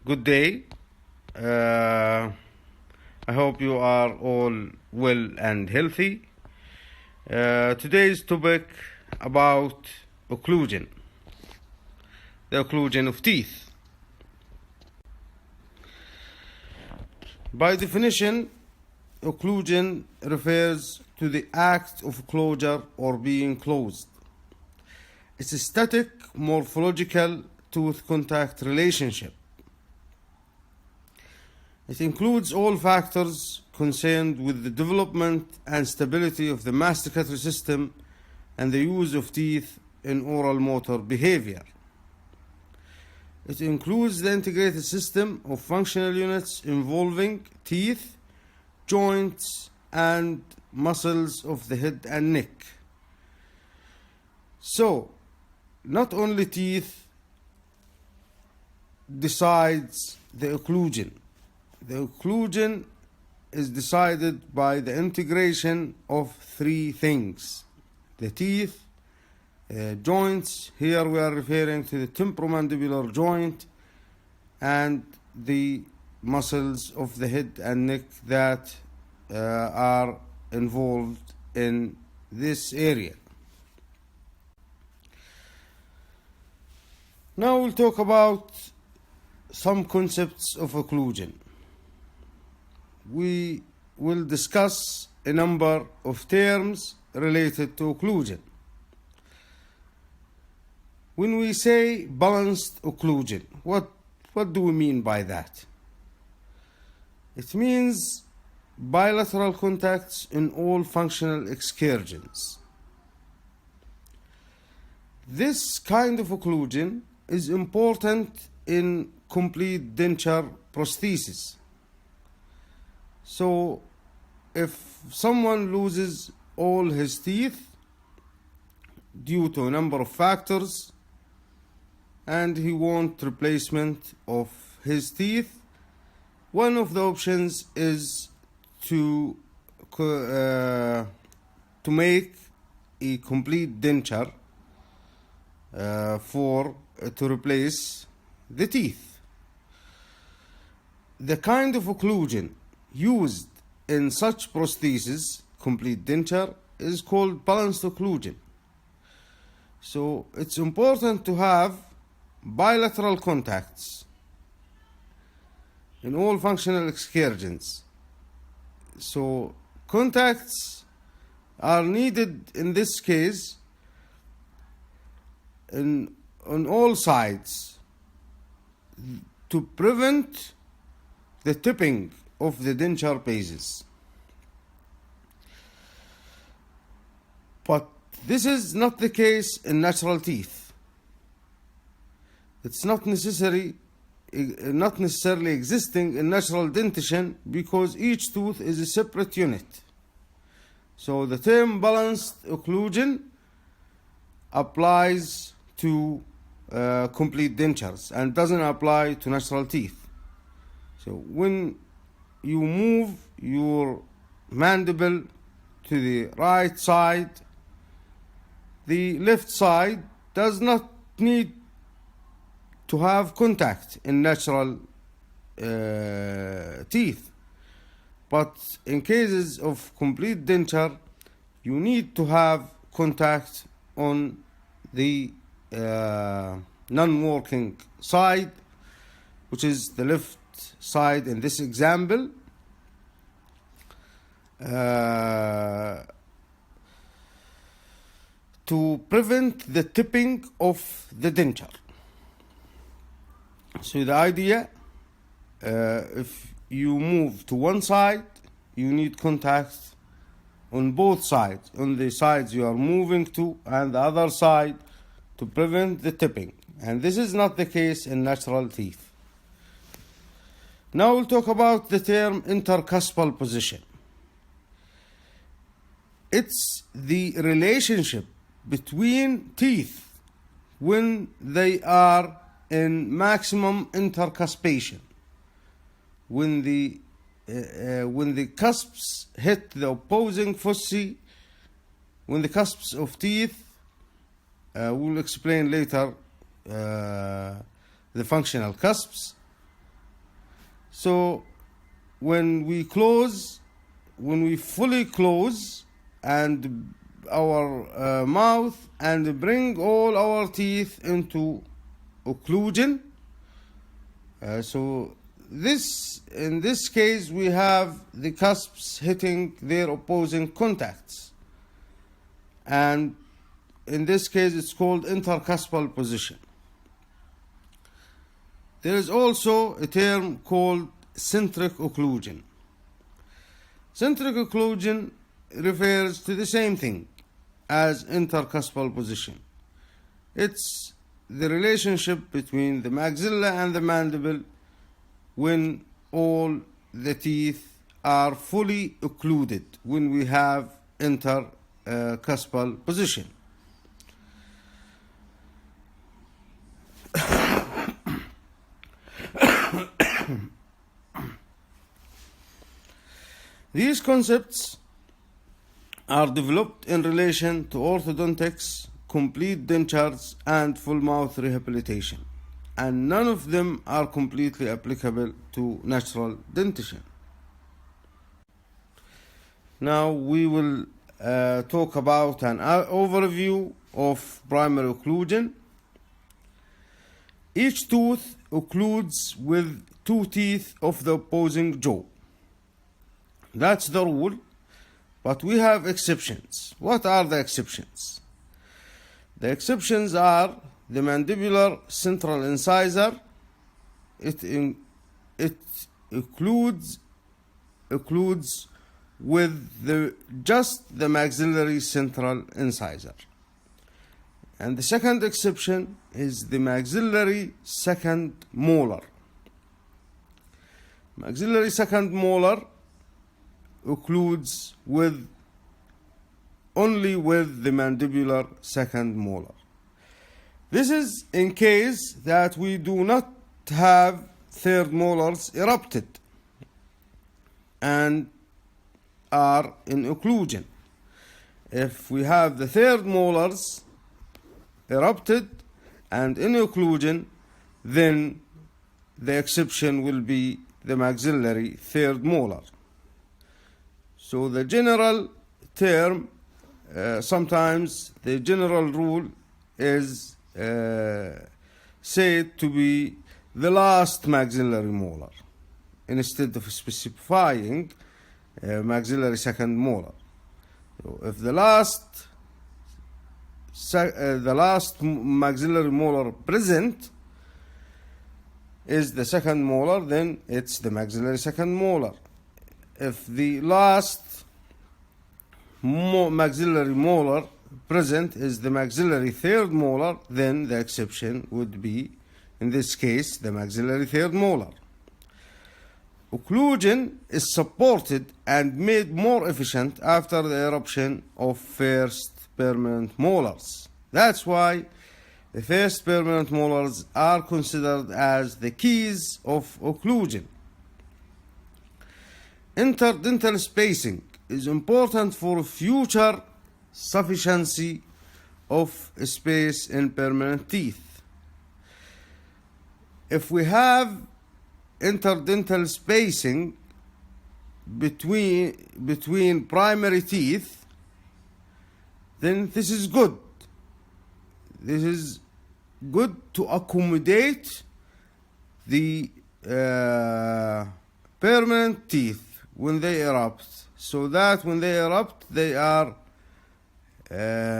Good day. I hope you are all well and healthy. Today's topic about occlusion, the occlusion of teeth. By definition, occlusion refers to the act of closure or being closed. It's a static morphological tooth contact relationship. It includes all factors concerned with the development and stability of the masticatory system and the use of teeth in oral motor behavior. It includes the integrated system of functional units involving teeth, joints, and muscles of the head and neck. So, not only teeth decides the occlusion. The occlusion is decided by the integration of three things: the teeth, joints, here we are referring to the temporomandibular joint, and the muscles of the head and neck that are involved in this area. Now we'll talk about some concepts of occlusion. We will discuss a number of terms related to occlusion. When we say balanced occlusion, what do we mean by that? It means bilateral contacts in all functional excursions. This kind of occlusion is important in complete denture prosthesis. So, if someone loses all his teeth due to a number of factors and he wants replacement of his teeth, one of the options is to make a complete denture to replace the teeth. The kind of occlusion used in such prosthesis, complete denture, is called balanced occlusion. So it's important to have bilateral contacts in all functional excursions. So contacts are needed in this case on all sides to prevent the tipping of the denture bases. But this is not the case in natural teeth. It's not necessarily existing in natural dentition because each tooth is a separate unit. So the term balanced occlusion applies to complete dentures and doesn't apply to natural teeth. So when you move your mandible to the right side, the left side does not need to have contact in natural teeth. But in cases of complete denture, you need to have contact on the non-working side, which is the left side in this example. To prevent the tipping of the denture. So the idea, if you move to one side, you need contact on both sides, on the sides you are moving to and the other side, to prevent the tipping. And this is not the case in natural teeth. Now we'll talk about the term intercuspal position. It's the relationship between teeth when they are in maximum intercuspation. When the cusps hit the opposing fossae, when the cusps of teeth, we'll explain later the functional cusps. So when we fully close and our mouth and bring all our teeth into occlusion, so in this case we have the cusps hitting their opposing contacts, and in this case it's called intercuspal position. There is also a term called centric occlusion. Centric occlusion refers to the same thing as intercuspal position. It's the relationship between the maxilla and the mandible when all the teeth are fully occluded, when we have intercuspal position. These concepts are developed in relation to orthodontics, complete dentures, and full mouth rehabilitation, and none of them are completely applicable to natural dentition. Now we will talk about an overview of primary occlusion. Each tooth occludes with two teeth of the opposing jaw. That's the rule, but we have exceptions. What are the exceptions? The exceptions are the mandibular central incisor. It occludes with just the maxillary central incisor. And the second exception is the maxillary second molar. Maxillary second molar occludes only with the mandibular second molar. This is in case that we do not have third molars erupted and are in occlusion. If we have the third molars erupted and in occlusion, then the exception will be the maxillary third molar. So the general term, sometimes the general rule is said to be the last maxillary molar instead of specifying maxillary second molar. So if the last maxillary molar present is the second molar, then it's the maxillary second molar. If the last maxillary molar present is the maxillary third molar, then the exception would be, in this case, the maxillary third molar. Occlusion is supported and made more efficient after the eruption of first permanent molars. That's why the first permanent molars are considered as the keys of occlusion. Interdental spacing is important for future sufficiency of space in permanent teeth. If we have interdental spacing between primary teeth, then this is good. This is good to accommodate the permanent teeth when they erupt, so that when they erupt they are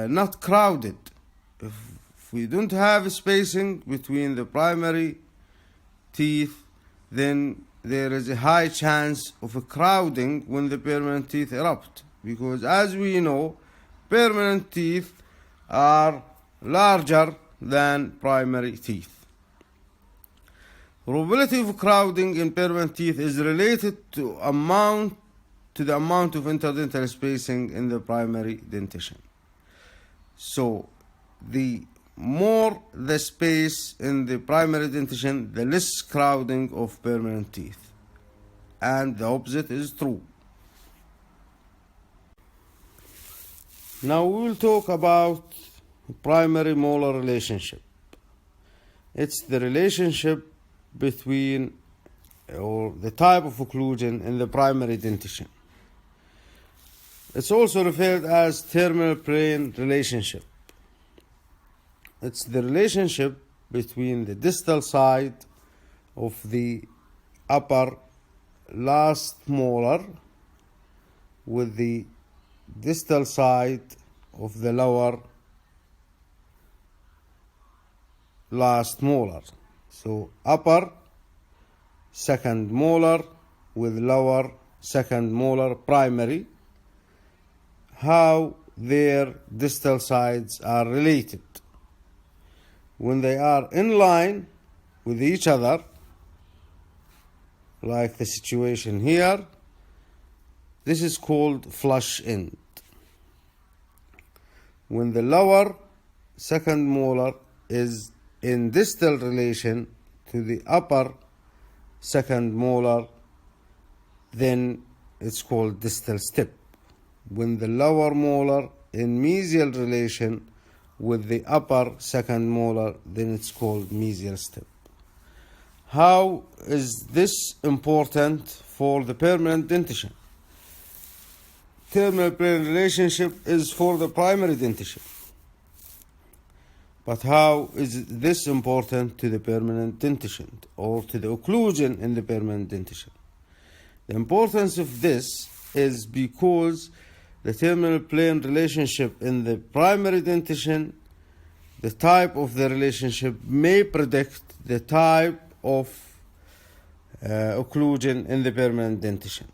not crowded. If we don't have spacing between the primary teeth, then there is a high chance of a crowding when the permanent teeth erupt, because as we know, permanent teeth are larger than primary teeth. Probability of crowding in permanent teeth is related to the amount of interdental spacing in the primary dentition. So the more the space in the primary dentition, the less crowding of permanent teeth. And the opposite is true. Now we will talk about primary molar relationship. It's the relationship between or the type of occlusion in the primary dentition. It's also referred as terminal plane relationship. It's the relationship between the distal side of the upper last molar with the distal side of the lower last molar. So upper second molar with lower second molar primary, how their distal sides are related. When they are in line with each other, like the situation here, this is called flush end. When the lower second molar is in distal relation to the upper second molar, then it's called distal step. When the lower molar in mesial relation with the upper second molar, then it's called mesial step. How is this important for the permanent dentition? Terminal plane relationship is for the primary dentition. But how is this important to the permanent dentition or to the occlusion in the permanent dentition? The importance of this is because the terminal plane relationship in the primary dentition, the type of the relationship may predict the type of occlusion in the permanent dentition.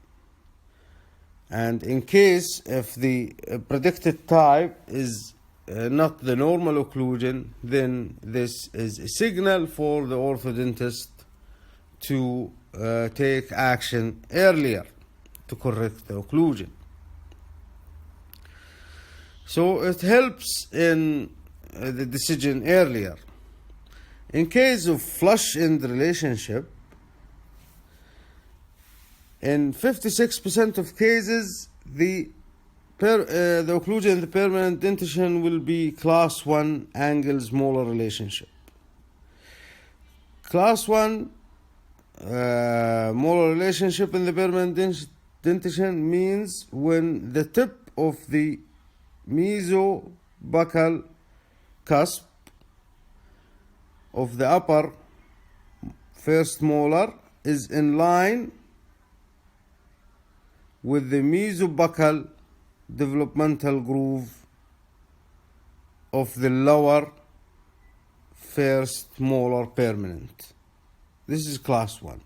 And in case if the predicted type is not the normal occlusion, then this is a signal for the orthodontist to take action earlier to correct the occlusion. So it helps in the decision earlier. In case of flush end relationship, in 56% of cases, the occlusion in the permanent dentition will be class 1 angles molar relationship. Class 1 molar relationship in the permanent dentition means when the tip of the mesobuccal cusp of the upper first molar is in line with the mesobuccal developmental groove of the lower first molar permanent. This is class 1.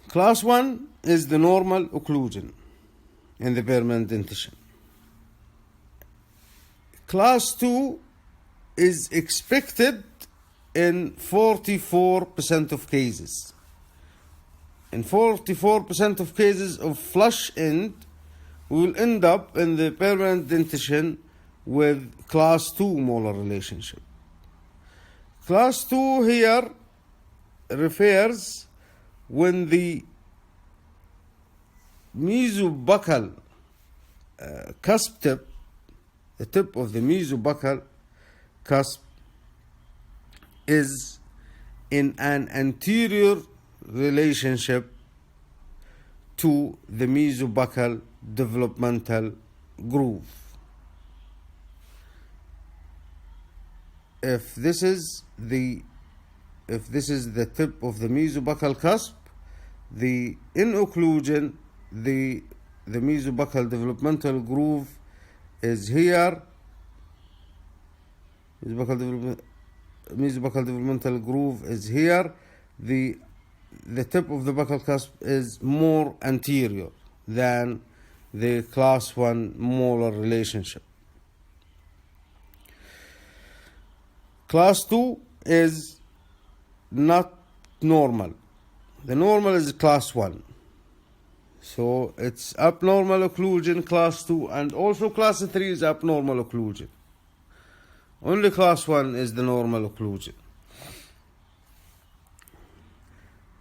Class 1 is the normal occlusion in the permanent dentition. Class 2 is expected in 44% of cases. In 44% of cases of flush end, we will end up in the permanent dentition with class 2 molar relationship. Class 2 here refers when the mesobuccal cusp tip, the tip of the mesobuccal cusp, is in an anterior relationship to the mesobuccal developmental groove. If this is the tip of the mesobuccal cusp, the in occlusion, the mesobuccal developmental groove is here. Mesobuccal developmental groove is here. The tip of the buccal cusp is more anterior than the class 1 molar relationship. Class 2 is not normal. The normal is class 1. So it's abnormal occlusion, class 2, and also class 3 is abnormal occlusion. Only class 1 is the normal occlusion.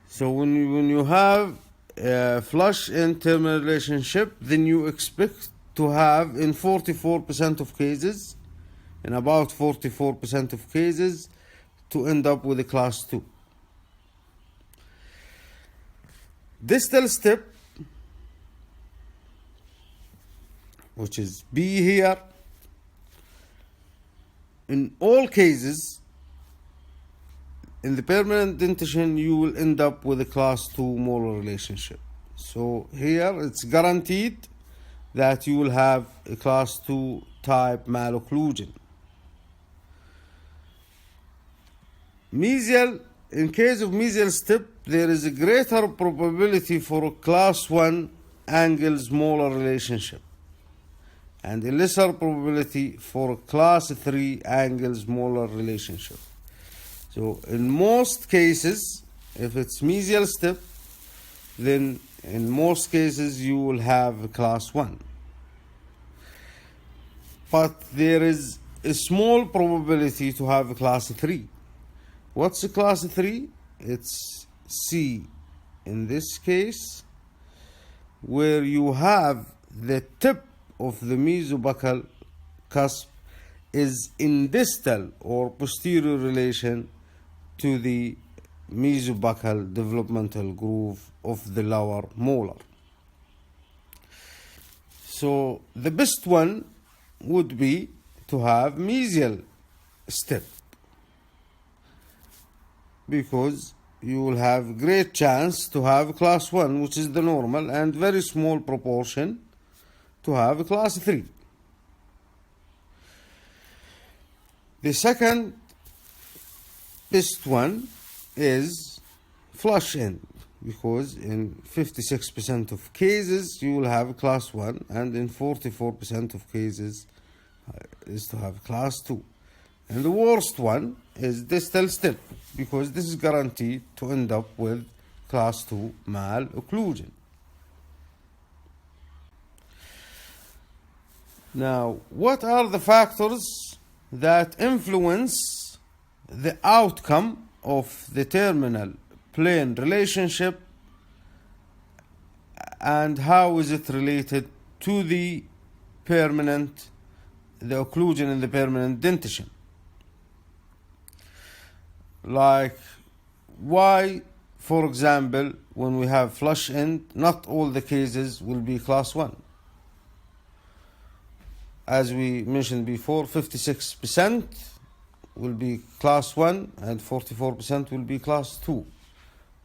So when you have a flush end terminal relationship, then you expect to have in 44% of cases, in about 44% of cases, to end up with a class 2. Distal step, which is B here, in all cases, in the permanent dentition, you will end up with a class 2 molar relationship. So here it's guaranteed that you will have a class 2 type malocclusion. Mesial, in case of mesial step, there is a greater probability for a class 1 angles molar relationship and a lesser probability for a class 3 angles molar relationship. So in most cases, if it's mesial step, then in most cases you will have a class 1. But there is a small probability to have a class 3. What's a class 3? It's C in this case, where you have the tip of the mesobuccal cusp is in distal or posterior relation to the mesobuccal developmental groove of the lower molar. So the best one would be to have mesial step, because you will have great chance to have class 1, which is the normal, and very small proportion to have a class 3. The second best one is flush end, because in 56% of cases you will have a class 1, and in 44% of cases is to have class 2. And the worst one is distal step, because this is guaranteed to end up with class 2 malocclusion. Now, what are the factors that influence the outcome of the terminal plane relationship, and how is it related to the occlusion in the permanent dentition? Like, why, for example, when we have flush end, not all the cases will be class 1? As we mentioned before, 56% will be class 1 and 44% will be class 2.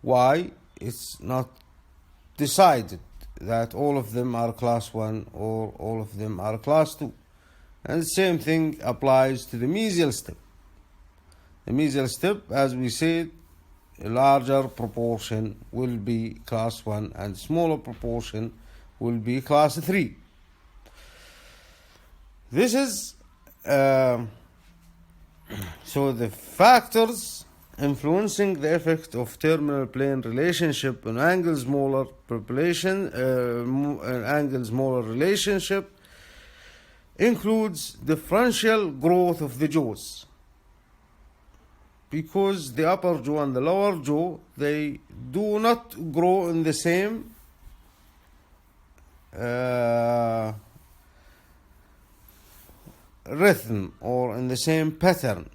Why? It's not decided that all of them are class 1 or all of them are class 2. And the same thing applies to the mesial step. The mesial step, as we said, a larger proportion will be class 1 and smaller proportion will be class 3. This is so the factors influencing the effect of terminal plane relationship on angles molar population, angles molar relationship includes differential growth of the jaws, because the upper jaw and the lower jaw, they do not grow in the same rhythm or in the same pattern.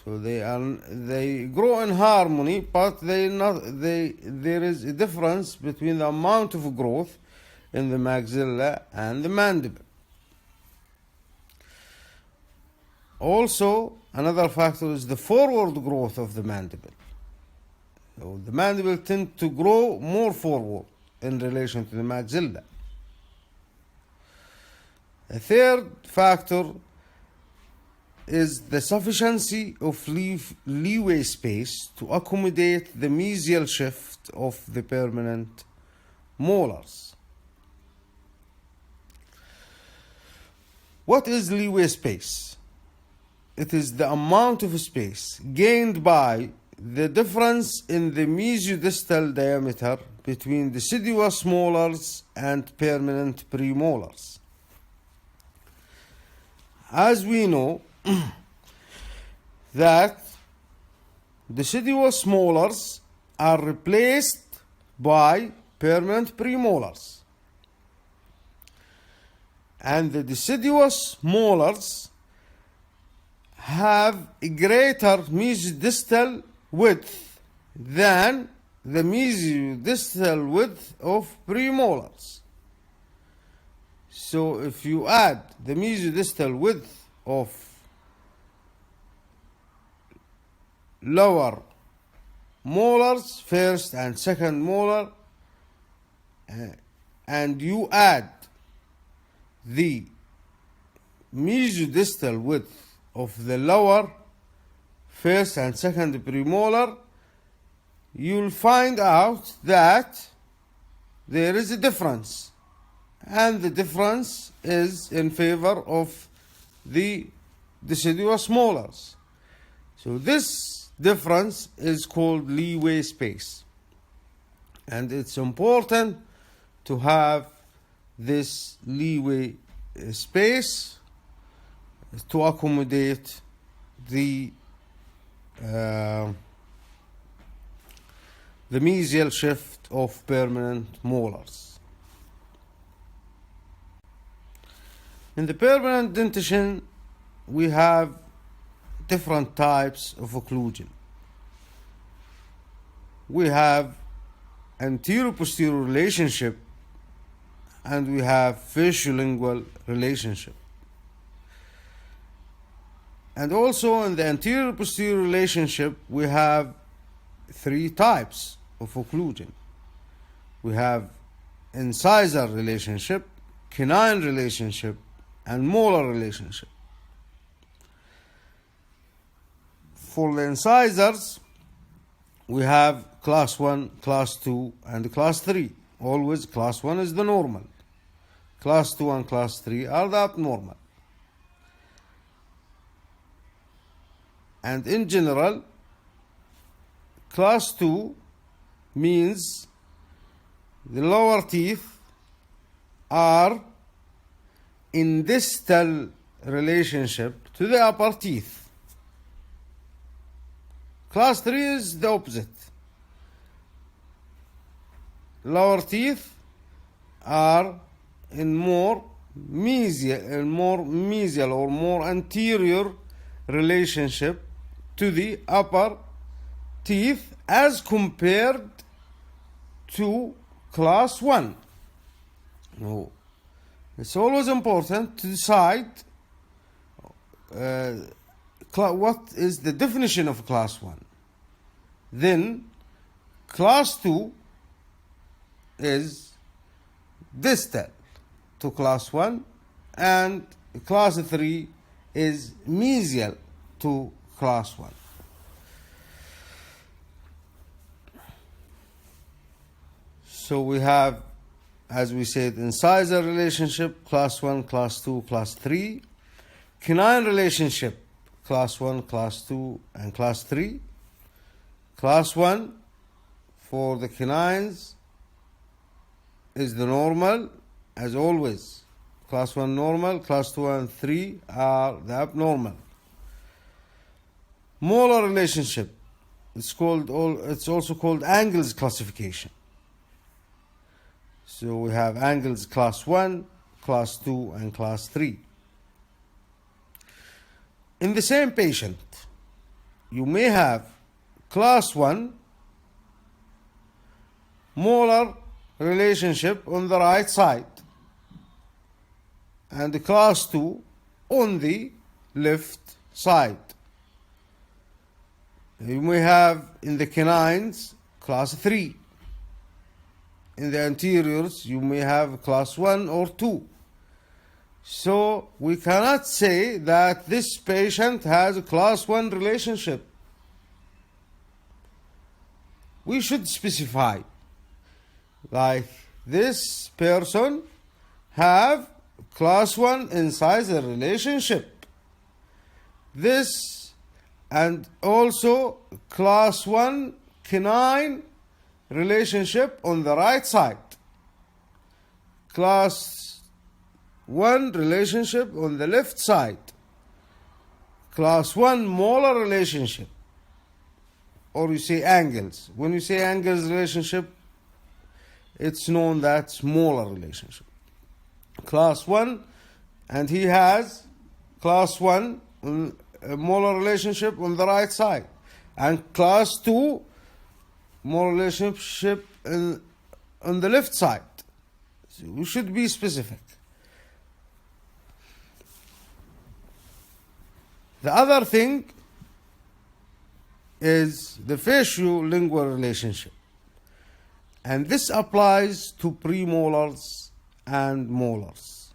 So they grow in harmony, but there is a difference between the amount of growth in the maxilla and the mandible. Also, another factor is the forward growth of the mandible. So the mandible tends to grow more forward in relation to the maxilla. A third factor is the sufficiency of leeway space to accommodate the mesial shift of the permanent molars. What is leeway space? It is the amount of space gained by the difference in the mesiodistal diameter between deciduous molars and permanent premolars. As we know that deciduous molars are replaced by permanent premolars, and the deciduous molars have a greater mesodistal width than the mesodistal width of premolars. So if you add the mesodistal width of lower molars, first and second molar, and you add the mesodistal width of the lower first and second premolar, you'll find out that there is a difference, and the difference is in favor of the deciduous molars. So this difference is called leeway space, and it's important to have this leeway space to accommodate the mesial shift of permanent molars. In the permanent dentition, we have different types of occlusion. We have anterior-posterior relationship, and we have facial-lingual relationship. And also in the anterior-posterior relationship, we have three types of occlusion. We have incisor relationship, canine relationship, and molar relationship. For the incisors, we have class 1, class 2, and class 3. Always class 1 is the normal. Class 2 and class 3 are the abnormal. And in general, class 2 means the lower teeth are in distal relationship to the upper teeth. Class 3 is the opposite. Lower teeth are in more mesial or more anterior relationship to the upper teeth as compared to class 1. No. It's always important to decide what is the definition of class 1. Then class 2 is distal to class 1, and class 3 is mesial to class 1. So we have, as we said, incisor relationship, class 1, class 2, class 3. Canine relationship, class 1, class 2, and class 3. Class 1 for the canines is the normal, as always. Class 1 normal, class 2 and 3 are the abnormal. Molar relationship, it's also called angles classification. So we have angles class 1, class 2, and class 3. In the same patient, you may have class 1 molar relationship on the right side and the class 2 on the left side. You may have in the canines class 3. In the anteriors, you may have class 1 or 2. So we cannot say that this patient has a class 1 relationship. We should specify, like this person have class 1 incisor relationship. This and also class 1 canine relationship on the right side. Class 1 relationship on the left side. Class 1 molar relationship. Or you say angles. When you say angles relationship, it's known that's molar relationship. Class 1, and he has class 1 molar relationship on the right side, and class 2 molar relationship on the left side. So we should be specific. The other thing is the facial-lingual relationship, and this applies to premolars and molars.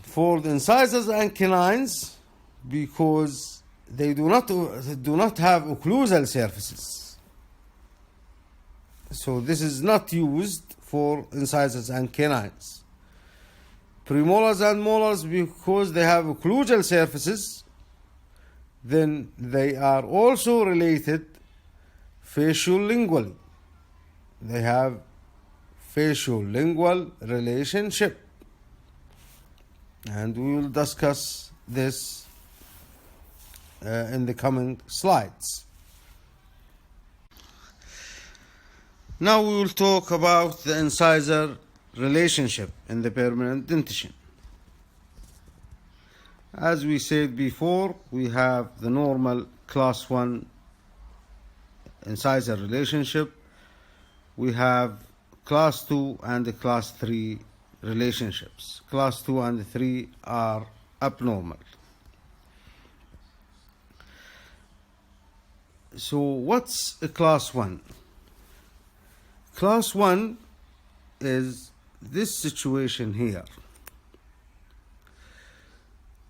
For the incisors and canines, because they do not have occlusal surfaces, so this is not used for incisors and canines. Premolars and molars, because they have occlusal surfaces, then they are also related facial-lingually. They have facial-lingual relationship, and we will discuss this in the coming slides. Now we will talk about the incisor relationship in the permanent dentition. As we said before, we have the normal class 1 incisor relationship. We have class 2 and the class 3 relationships. Class 2 and 3 are abnormal. So what's a class 1? Class 1 is this situation here,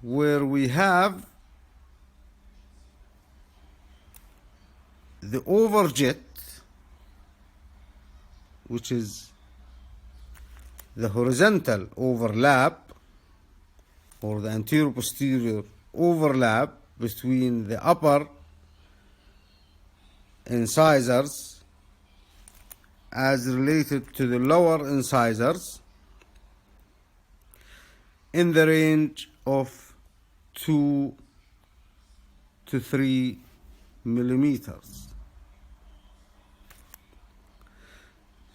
where we have the overjet, which is the horizontal overlap or the anterior-posterior overlap between the upper incisors as related to the lower incisors in the range of 2 to 3 millimeters.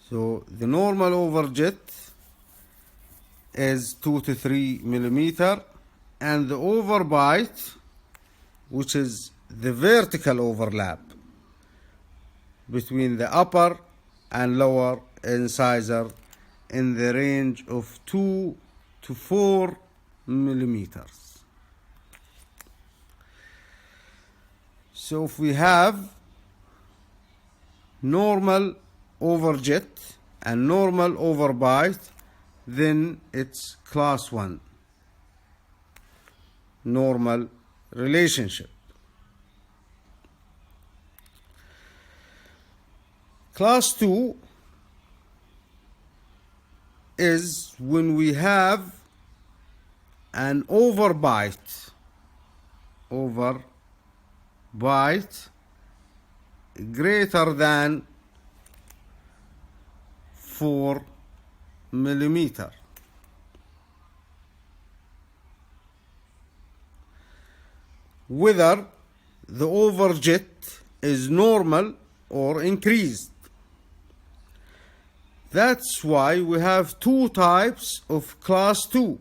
So the normal overjet is 2 to 3 millimeter, and the overbite, which is the vertical overlap between the upper and lower incisor, in the range of 2 to 4 millimeters. So if we have normal overjet and normal overbite, then it's class 1 normal relationship. Class 2 is when we have an overbite greater than 4 millimeter. Whether the overjet is normal or increased. That's why we have two types of class 2.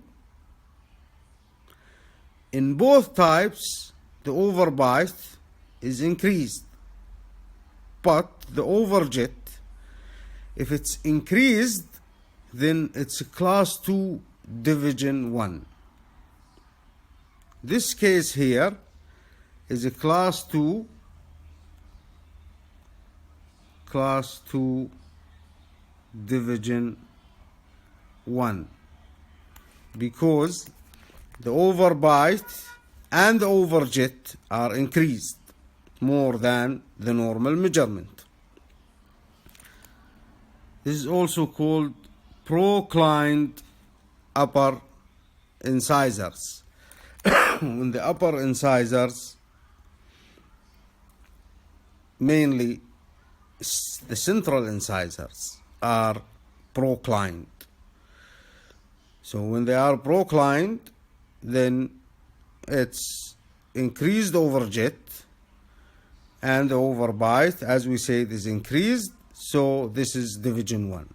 In both types, the overbite is increased, but the overjet, if it's increased, then it's a class 2 division 1. This case here is a class 2 division 1, because the overbite and the overjet are increased more than the normal measurement. This is also called proclined upper incisors. When the upper incisors, mainly the central incisors, are proclined. So when they are proclined, then it's increased overjet, and the overbite, as we said, is increased. So this is division 1.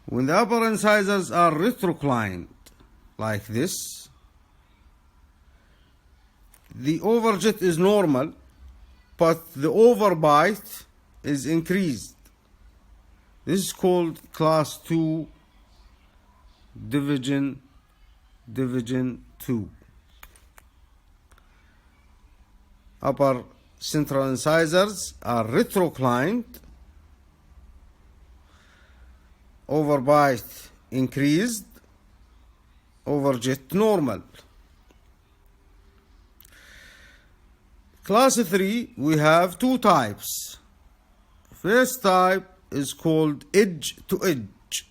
When the upper incisors are retroclined like this, the overjet is normal, but the overbite is increased. This is called class 2 division 2. Upper central incisors are retroclined, overbite increased, overjet normal. Class 3, we have two types. First type is called edge to edge,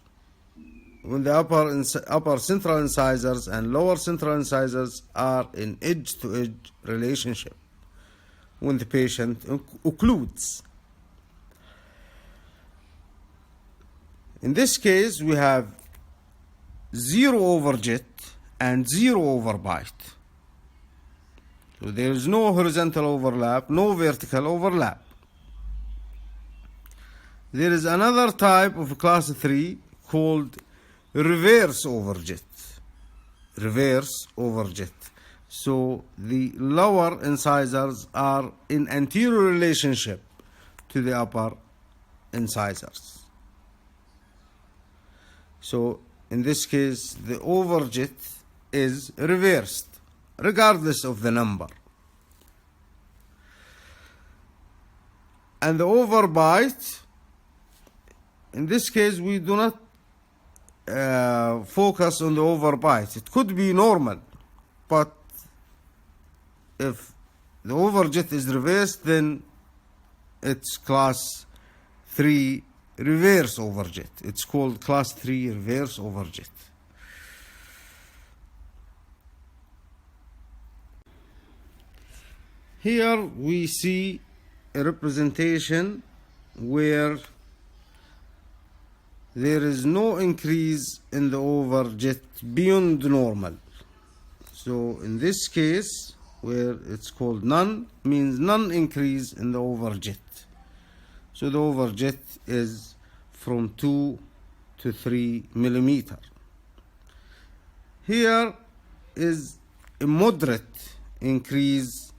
when the upper central incisors and lower central incisors are in edge to edge relationship when the patient occludes. In this case, we have zero overjet and zero overbite. So there is no horizontal overlap, no vertical overlap. There is another type of class 3 called reverse overjet. Reverse overjet. So the lower incisors are in anterior relationship to the upper incisors. So in this case, the overjet is reversed, regardless of the number. And the overbite, in this case, we do not focus on the overbite. It could be normal, but if the overjet is reversed, then it's class 3 reverse overjet. It's called class 3 reverse overjet. Here we see a representation where there is no increase in the overjet beyond normal. So in this case, where it's called none, means none increase in the overjet. So the overjet is from 2 to 3 millimeter. Here is a moderate increase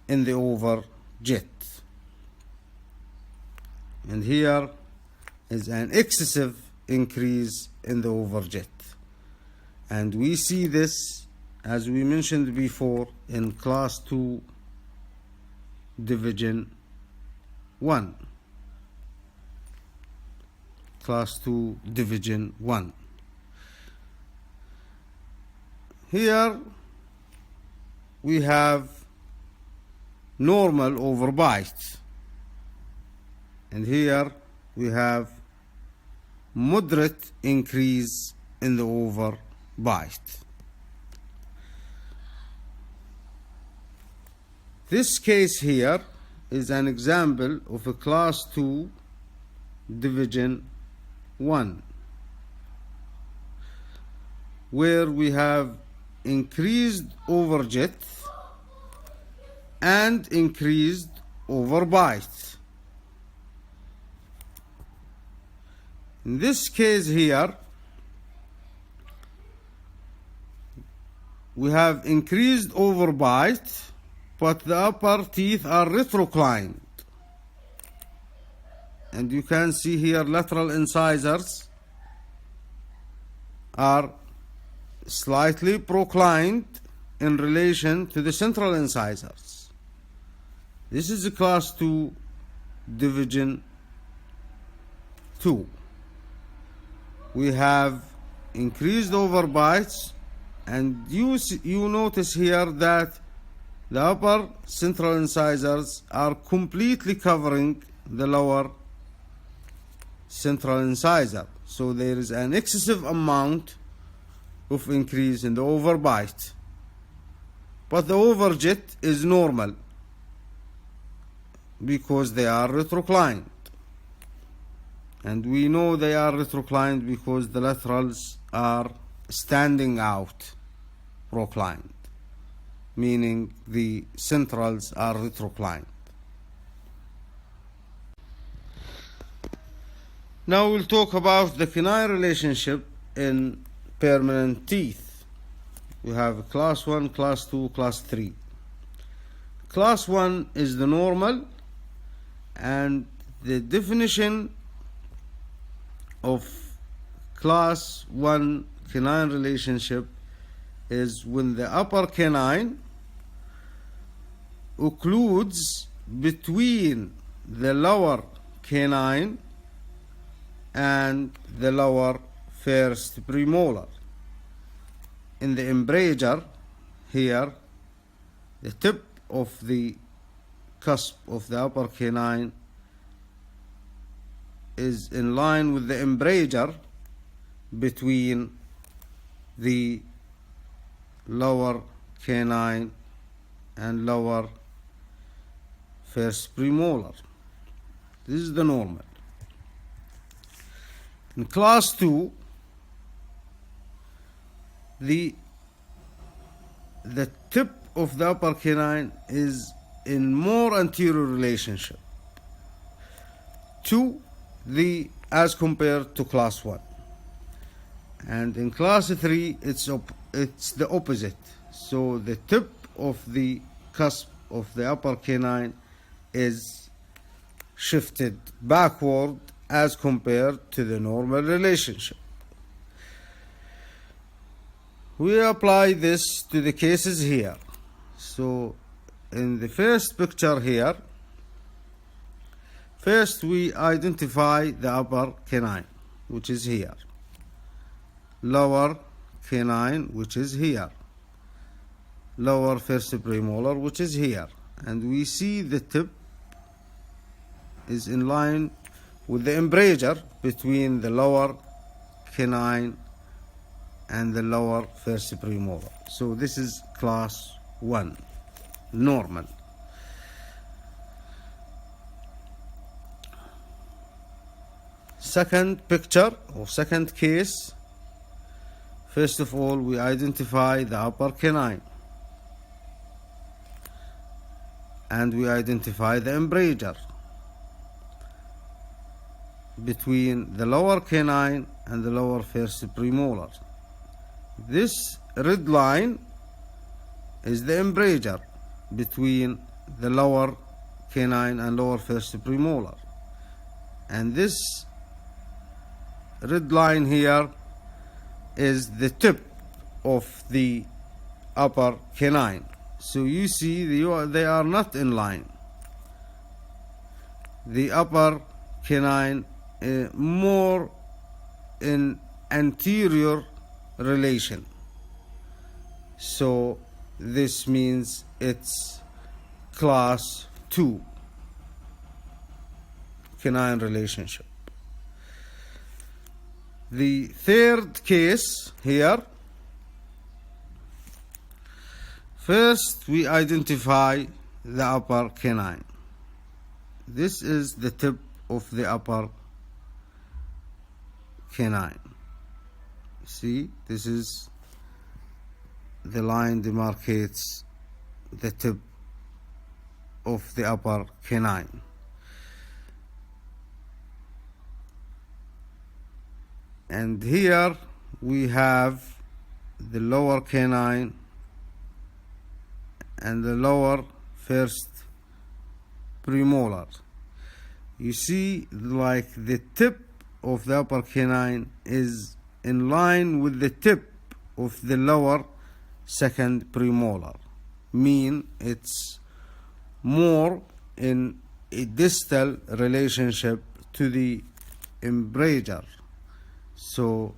in the overjet. And here is an excessive increase in the overjet. And we see this, as we mentioned before, in class 2 division 1. Class 2 division 1. Here we have normal overbite, and here we have moderate increase in the overbite. This case here is an example of a class 2 division 1, where we have increased overjet and increased overbite. In this case here, we have increased overbite, but the upper teeth are retroclined. And you can see here lateral incisors are slightly proclined in relation to the central incisors. This is a class 2 division 2. We have increased overbites, and you notice here that the upper central incisors are completely covering the lower central incisor. So there is an excessive amount of increase in the overbite. But the overjet is normal because they are retroclined. And we know they are retroclined because the laterals are standing out proclined, meaning the centrals are retroclined. Now we'll talk about the canine relationship in permanent teeth. We have class 1, class 2, class 3. class 1 is the normal, and the definition of class 1 canine relationship is when the upper canine occludes between the lower canine and the lower first premolar. In the embrager here, the tip of the cusp of the upper canine is in line with the embrager between the lower canine and lower first premolar. This is the normal. In class 2, the tip of the upper canine is in more anterior relationship to the as compared to class 1. And in class 3, it's the opposite. So the tip of the cusp of the upper canine is shifted backward as compared to the normal relationship. We apply this to the cases here. So in the first picture here, first we identify the upper canine, which is here, lower canine, which is here, lower first premolar, which is here, and we see the tip is in line with the embrager between the lower canine and the lower first premolar. So this is class 1, normal. Second picture or second case, first of all we identify the upper canine and we identify the embrager between the lower canine and the lower first premolar. This red line is the embrager between the lower canine and lower first premolar, and this red line here is the tip of the upper canine. So you see they are not in line. The upper canine more in anterior relation. So this means it's class 2 canine relationship. The third case here, first we identify the upper canine. This is the tip of the upper canine. See, this is the line demarcates the tip of the upper canine. And here we have the lower canine and the lower first premolar. You see, like the tip of the upper canine is in line with the tip of the lower second premolar, mean it's more in a distal relationship to the embrager. So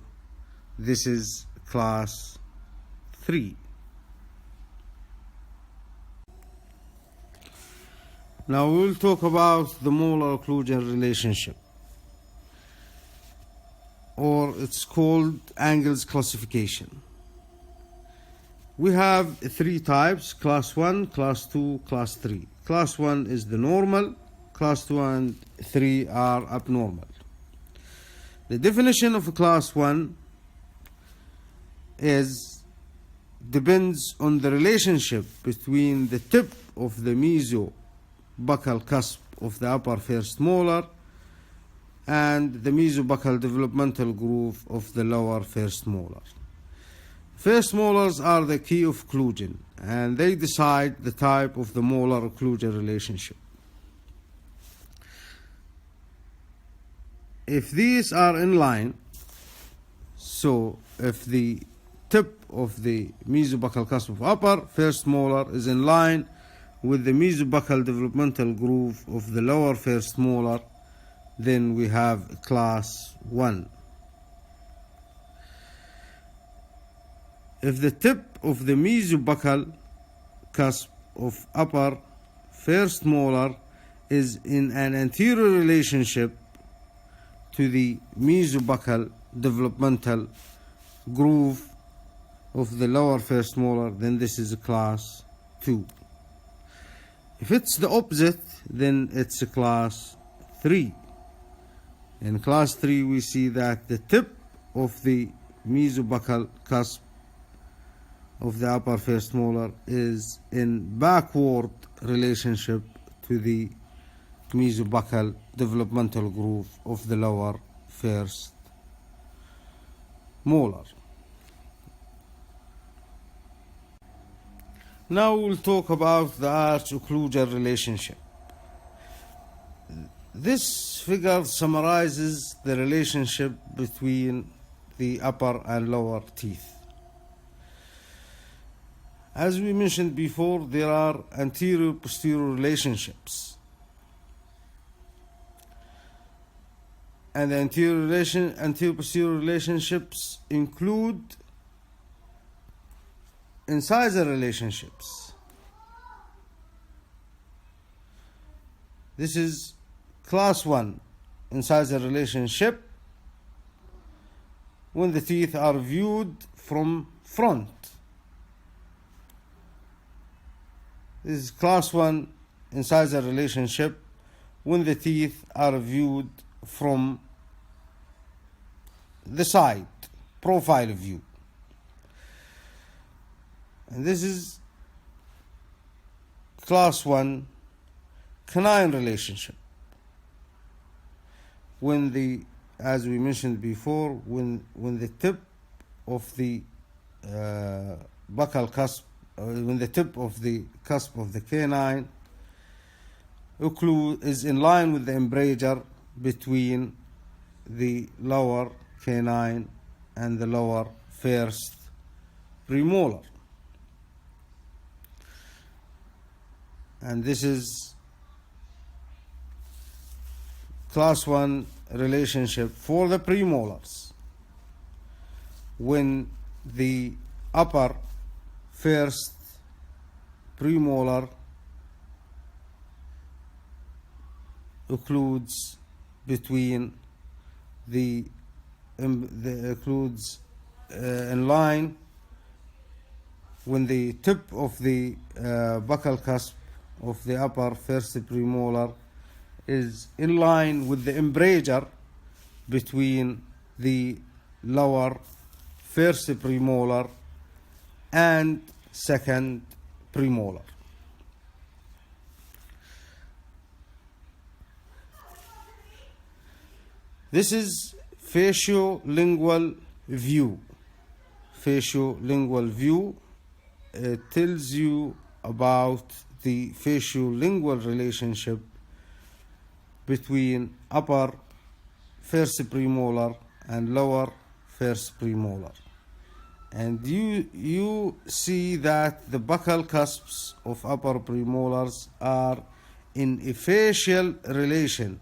this is class 3. Now we will talk about the molar occlusion relationship, or it's called angles classification. We have 3 types: class 1, class 2, class 3. Class 1 is the normal, class 2 and 3 are abnormal. The definition of class 1 depends on the relationship between the tip of the mesobuccal cusp of the upper first molar and the mesobuccal developmental groove of the lower first molar. First molars are the key of occlusion, and they decide the type of the molar occlusion relationship. If these are in line, so if the tip of the mesobuccal cusp of upper first molar is in line with the mesobuccal developmental groove of the lower first molar, then we have class 1. If the tip of the mesobuccal cusp of upper first molar is in an anterior relationship to the mesobuccal developmental groove of the lower first molar, then this is a class 2. If it's the opposite, then it's a class 3. In class 3, we see that the tip of the mesobuccal cusp of the upper first molar is in backward relationship to the mesobuccal developmental groove of the lower first molar. Now we'll talk about the arch occlusion relationship. This figure summarizes the relationship between the upper and lower teeth. As we mentioned before, there are anterior-posterior relationships. And the anterior-posterior relationships include incisor relationships. This is class 1 incisor relationship when the teeth are viewed from front. This is class 1 incisor relationship when the teeth are viewed from the side, profile view. And this is class 1 canine relationship when the, as we mentioned before, when the tip of the buccal cusp, when the tip of the cusp of the canine is in line with the embrasure between the lower canine and the lower first premolar. And this is class 1 relationship for the premolars when the upper first premolar occludes between the occludes in line when the tip of the buccal cusp of the upper first premolar is in line with the embrasure between the lower first premolar and second premolar. This is facial-lingual view. Facial-lingual view tells you about the facial-lingual relationship between upper first premolar and lower first premolar. And you see that the buccal cusps of upper premolars are in a facial relation,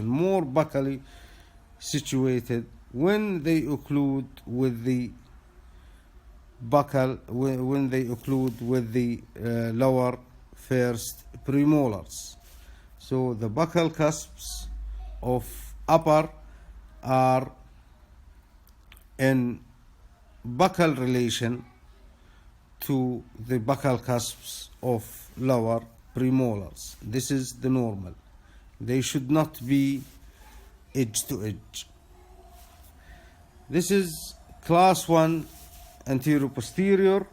more buccally situated when they occlude with the buccal, when they occlude with the lower first premolars. So the buccal cusps of upper are in buccal relation to the buccal cusps of lower premolars. This is the normal. They should not be edge to edge. This is class 1 anterior-posterior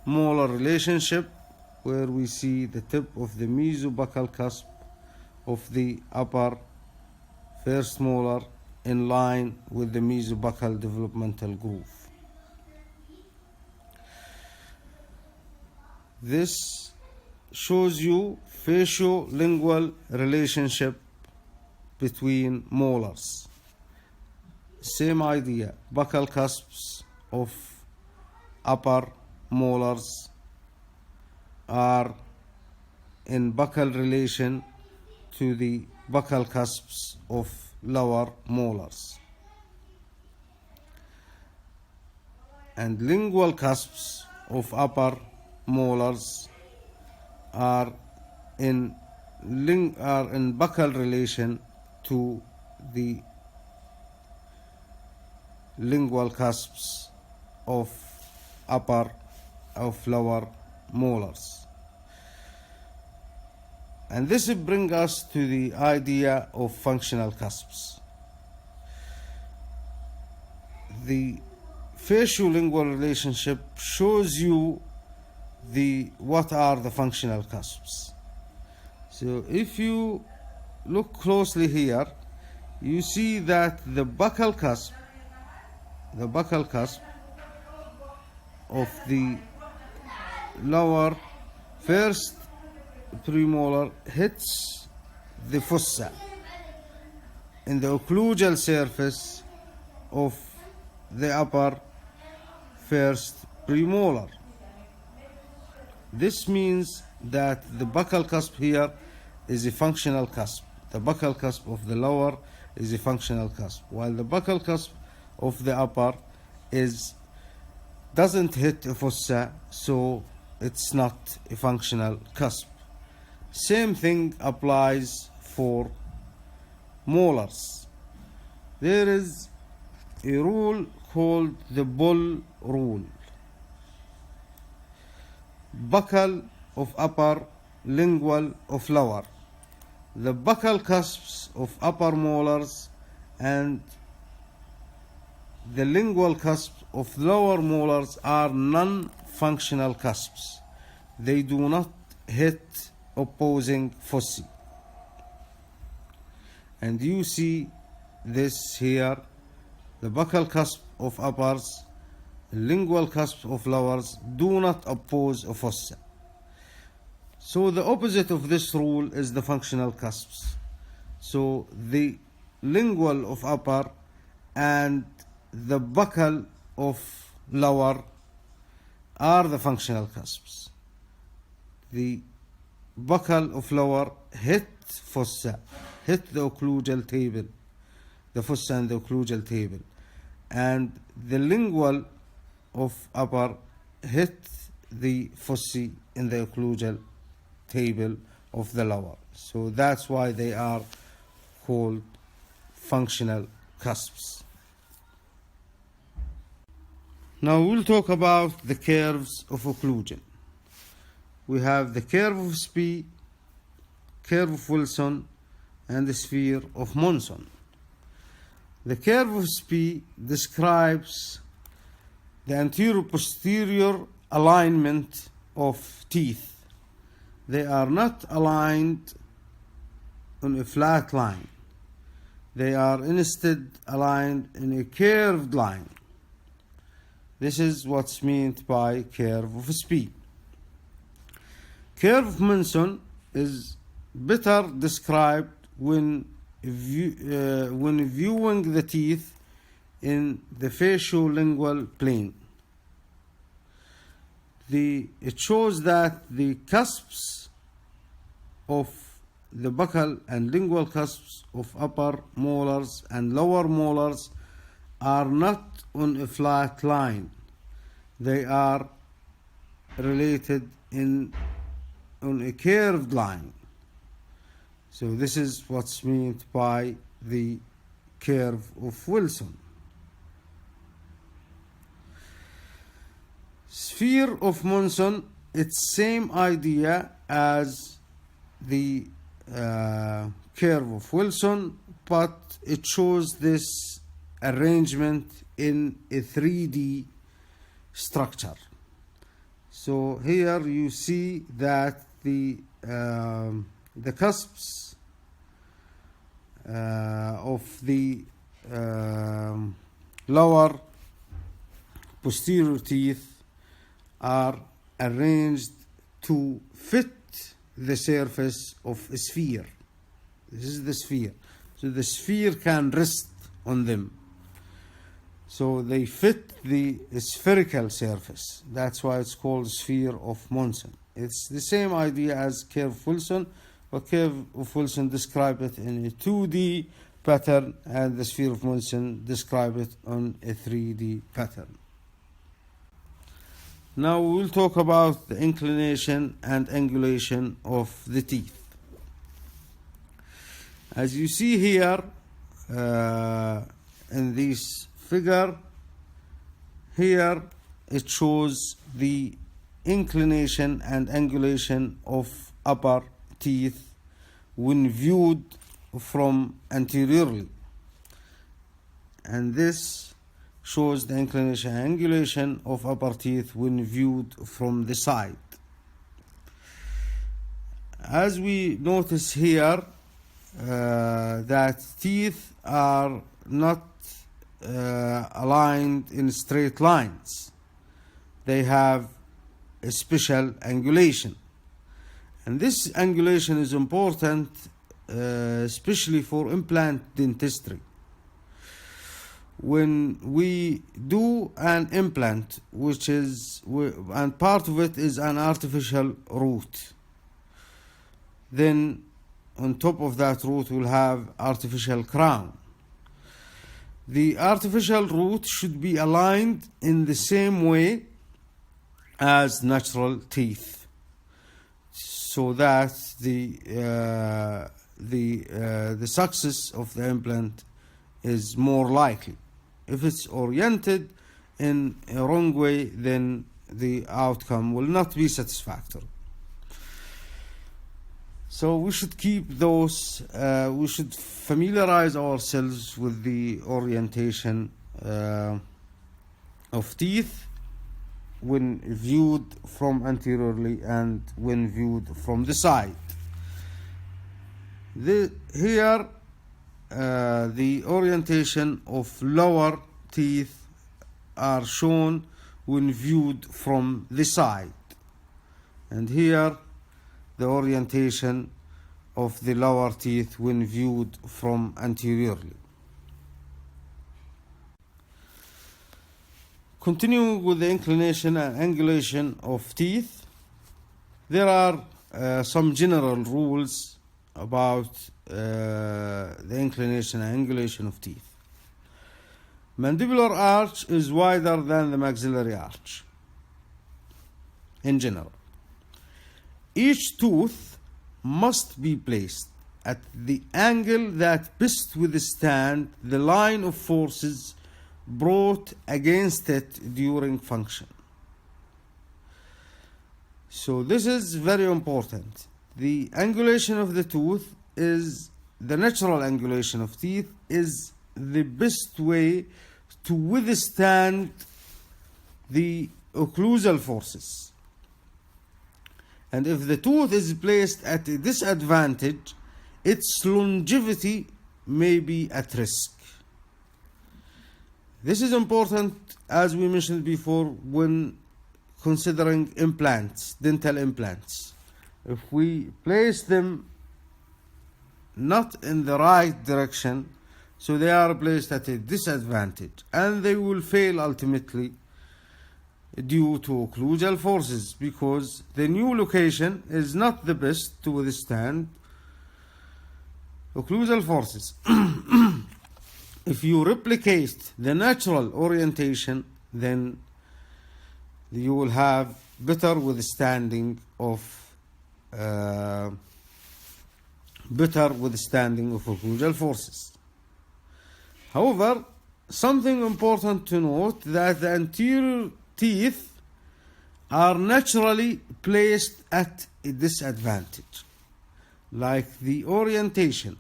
molar relationship where we see the tip of the mesobuccal cusp of the upper first molar in line with the mesobuccal developmental groove. This shows you facial-lingual relationship between molars. Same idea, buccal cusps of upper molars are in buccal relation to the buccal cusps of lower molars. And lingual cusps of upper molars are in buccal relation to the lingual cusps of lower molars. And this brings us to the idea of functional cusps. The facial-lingual relationship shows you what are the functional cusps. So if you look closely here, you see that the buccal cusp of the lower first premolar hits the fossa in the occlusal surface of the upper first premolar. This means that the buccal cusp here is a functional cusp. The buccal cusp of the lower is a functional cusp, while the buccal cusp of the upper doesn't hit a fossa, so it's not a functional cusp. Same thing applies for molars. There is a rule called the Bull rule. Buccal of upper, lingual of lower. The buccal cusps of upper molars and the lingual cusps of lower molars are non-functional cusps. They do not hit opposing fossae. And you see this here, the buccal cusp of uppers, lingual cusp of lowers do not oppose a fossa. So the opposite of this rule is the functional cusps. So the lingual of upper and the buccal of lower are the functional cusps. The buccal of lower hit fossa, hit the occlusal table, the fossa and the occlusal table, and the lingual of upper hit the fossae in the occlusal table of the lower. So that's why they are called functional cusps. Now we'll talk about the curves of occlusion. We have the curve of Spee, curve of Wilson, and the sphere of Monson. The curve of Spee describes the anterior-posterior alignment of teeth. They are not aligned on a flat line. They are instead aligned in a curved line. This is what's meant by curve of Spee. Curve of Monson is better described when viewing the teeth in the facial-lingual plane. It shows that the cusps of the buccal and lingual cusps of upper molars and lower molars are not on a flat line. They are related on a curved line. So this is what's meant by the curve of Wilson. Sphere of Monson, it's same idea as the curve of Wilson, but it shows this arrangement in a 3D structure. So here you see that the cusps of the lower posterior teeth are arranged to fit the surface of a sphere. This is the sphere. So the sphere can rest on them. So they fit the spherical surface. That's why it's called sphere of Monson. It's the same idea as curve of Wilson, but curve of Wilson describe it in a 2D pattern, and the sphere of Monson describe it on a 3D pattern. Now we will talk about the inclination and angulation of the teeth. As you see here in this figure, here it shows the inclination and angulation of upper teeth when viewed from anteriorly, and this shows the inclination and angulation of upper teeth when viewed from the side. As we notice here, that teeth are not aligned in straight lines. They have a special angulation, and this angulation is important especially for implant dentistry. When we do an implant, and part of it is an artificial root, then on top of that root we'll have artificial crown. The artificial root should be aligned in the same way as natural teeth, so that the success of the implant is more likely. If it's oriented in a wrong way, then the outcome will not be satisfactory. So we should keep those, we should familiarize ourselves with the orientation of teeth when viewed from anteriorly and when viewed from the side. Here the orientation of lower teeth are shown when viewed from the side, and here the orientation of the lower teeth when viewed from anteriorly. Continuing with the inclination and angulation of teeth, there are some general rules about the inclination and angulation of teeth. Mandibular arch is wider than the maxillary arch in general. Each tooth must be placed at the angle that best withstand the line of forces brought against it during function. So this is very important. The angulation of the tooth is the natural angulation of teeth is the best way to withstand the occlusal forces. And if the tooth is placed at a disadvantage, its longevity may be at risk. This is important, as we mentioned before, when considering implants, dental implants. If we place them not in the right direction, so they are placed at a disadvantage, and they will fail ultimately due to occlusal forces, because the new location is not the best to withstand occlusal forces. If you replicate the natural orientation, then you will have better withstanding of occlusal forces. However, something important to note, that the anterior teeth are naturally placed at a disadvantage, like the orientation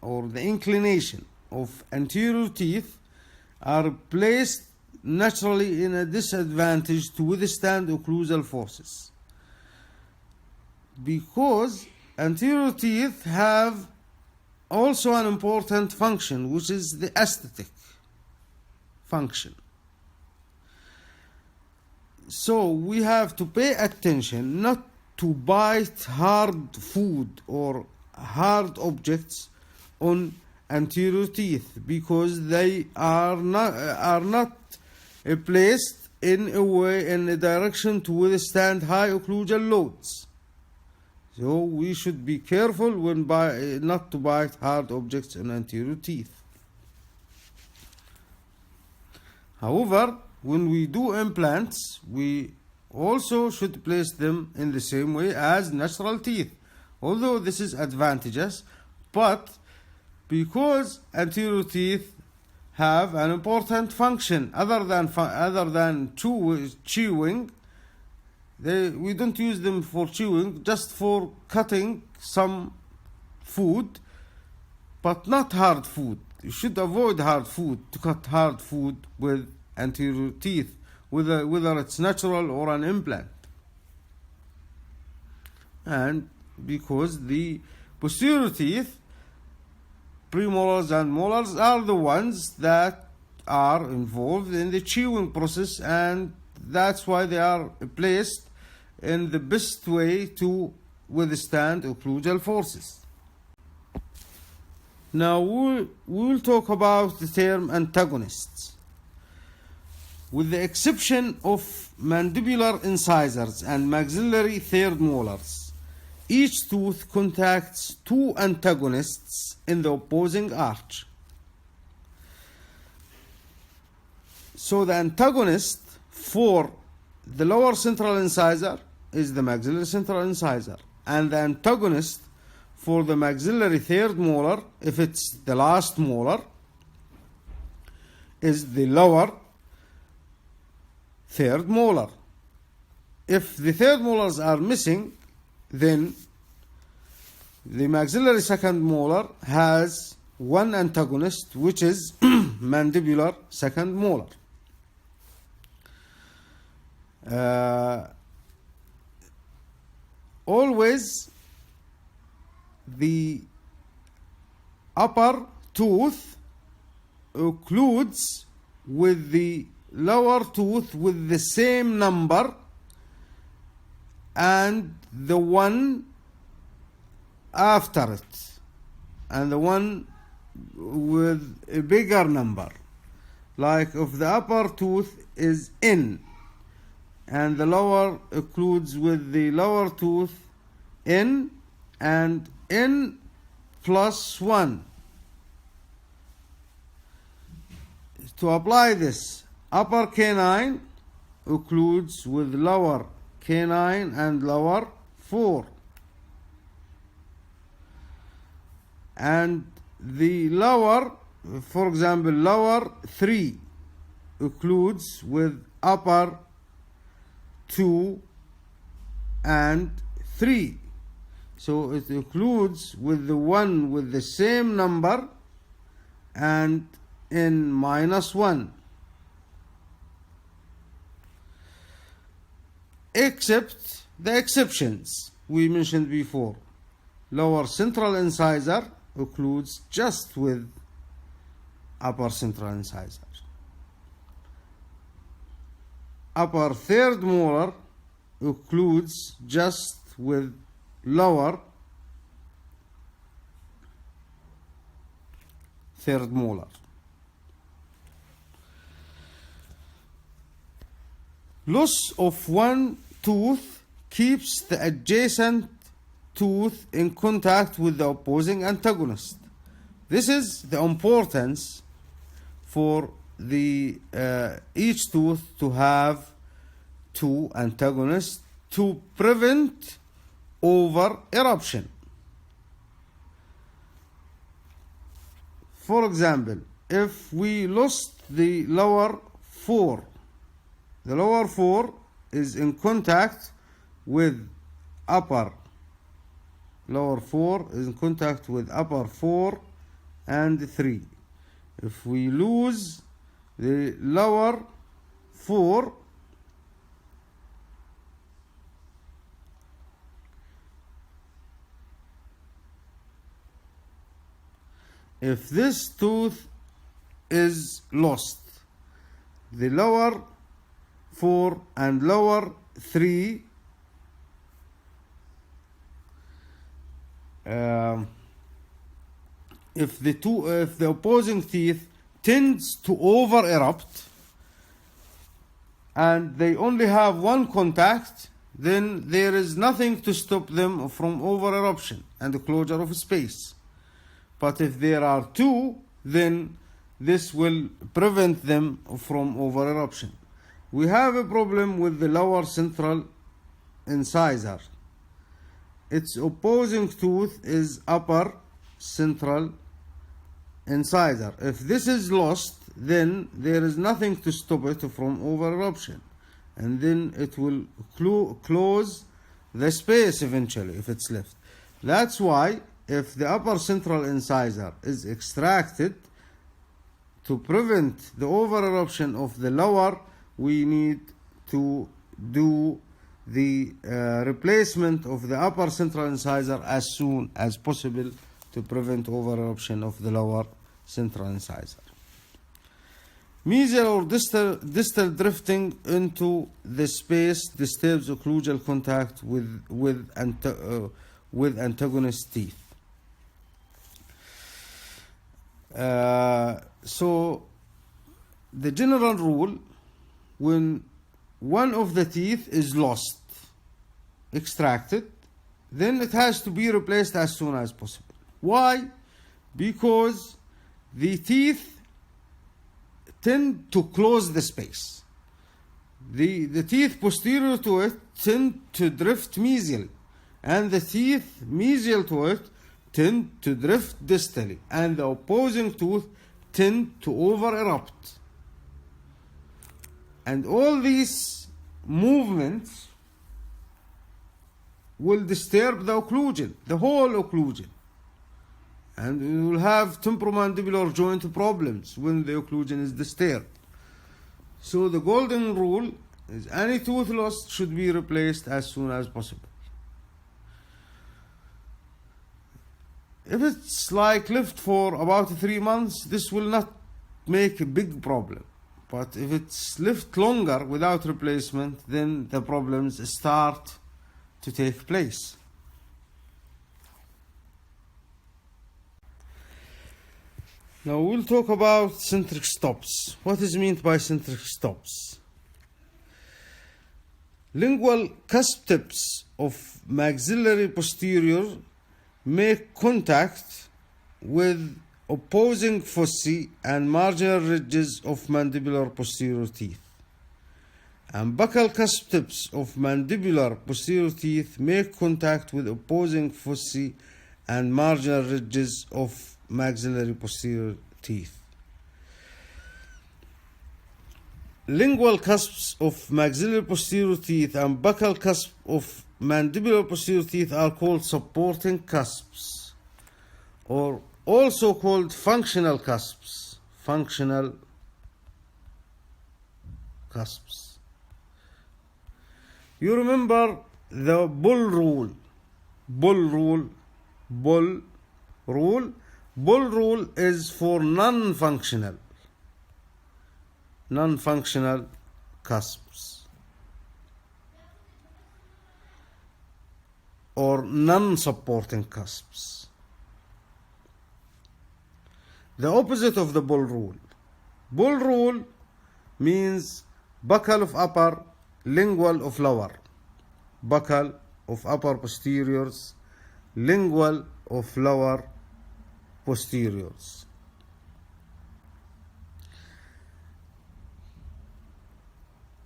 or the inclination of anterior teeth are placed naturally in a disadvantage to withstand occlusal forces, because anterior teeth have also an important function, which is the aesthetic function. So we have to pay attention not to bite hard food or hard objects on anterior teeth, because they are not placed in a direction to withstand high occlusal loads. So we should be careful when not to bite hard objects on anterior teeth. However, when we do implants, we also should place them in the same way as natural teeth. Although this is advantageous, but because anterior teeth have an important function other than chewing, we don't use them for chewing, just for cutting some food, but not hard food. You should avoid hard food, to cut hard food with anterior teeth, whether it's natural or an implant. And because the posterior teeth, premolars and molars, are the ones that are involved in the chewing process, and that's why they are placed in the best way to withstand occlusal forces. Now we'll talk about the term antagonists. With the exception of mandibular incisors and maxillary third molars, each tooth contacts two antagonists in the opposing arch. So the antagonist for the lower central incisor is the maxillary central incisor, and the antagonist for the maxillary third molar, if it's the last molar, is the lower third molar. If the third molars are missing, then the maxillary second molar has one antagonist, which is mandibular second molar. Always the upper tooth occludes with the lower tooth with the same number, and the one after it, and the one with a bigger number. Like if the upper tooth is in, and the lower occludes with the lower tooth in, and in plus 1. To apply this, upper canine occludes with lower canine and lower 4. And the lower, for example, lower 3 occludes with upper 2 and 3. So it occludes with the one with the same number and in minus 1. Except the exceptions we mentioned before. Lower central incisor occludes just with upper central incisor. Upper third molar occludes just with lower third molar. Loss of one tooth keeps the adjacent tooth in contact with the opposing antagonist. This is the importance for the each tooth to have two antagonists to prevent over eruption. For example, if we lost the lower 4, the lower 4 is in contact with upper. Lower 4 is in contact with upper 4 and 3. If we lose the lower 4, if this tooth is lost, the lower 4 and lower 3 if the opposing teeth tends to over erupt and they only have one contact, then there is nothing to stop them from over eruption and the closure of space. But if there are two, then this will prevent them from over eruption. We have a problem with the lower central incisor. Its opposing tooth is upper central incisor. If this is lost, then there is nothing to stop it from over eruption, and then it will close the space eventually if it's left. That's why if the upper central incisor is extracted to prevent the over eruption of the lower, we need to do the replacement of the upper central incisor as soon as possible to prevent over eruption of the lower central incisor. Mesial or distal drifting into the space disturbs occlusal contact with antagonist teeth. So the general rule, when one of the teeth is lost, extracted, then it has to be replaced as soon as possible. Why? Because the teeth tend to close the space. The teeth posterior to it tend to drift mesially, and the teeth mesial to it tend to drift distally, and the opposing tooth tend to over erupt. And all these movements will disturb the occlusion, the whole occlusion. And we will have temporomandibular joint problems when the occlusion is disturbed. So the golden rule is any tooth lost should be replaced as soon as possible. If it's like left for about 3 months, this will not make a big problem. But if it's left longer without replacement, then the problems start to take place. Now we'll talk about centric stops. What is meant by centric stops? Lingual cusp tips of maxillary posterior make contact with opposing fossae and marginal ridges of mandibular posterior teeth. And buccal cusp tips of mandibular posterior teeth make contact with opposing fossae and marginal ridges of maxillary posterior teeth. Lingual cusps of maxillary posterior teeth and buccal cusp of mandibular posterior teeth are called supporting cusps, or also called functional cusps. Functional cusps. You remember the bull rule. Bull rule is for non-functional cusps or non-supporting cusps. The opposite of the bull rule. Bull rule means buccal of upper, lingual of lower. Buccal of upper posteriors, lingual of lower posteriors.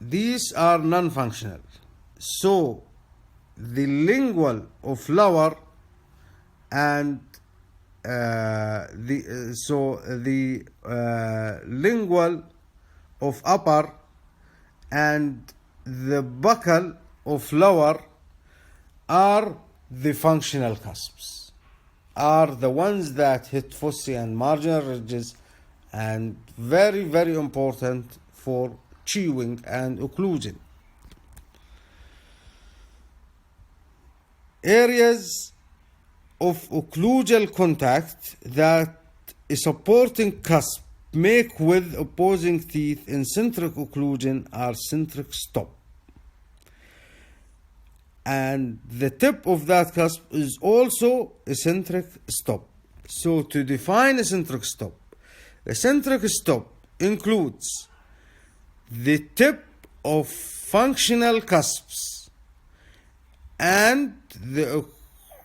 These are non-functional. So the lingual of lower and the lingual of upper and the buccal of lower are the functional cusps, are the ones that hit fossae and marginal ridges, and very, very important for chewing and occlusion. Areas of occlusal contact that a supporting cusp make with opposing teeth in centric occlusion are centric stop. And the tip of that cusp is also a centric stop. So to define a centric stop includes the tip of functional cusps and the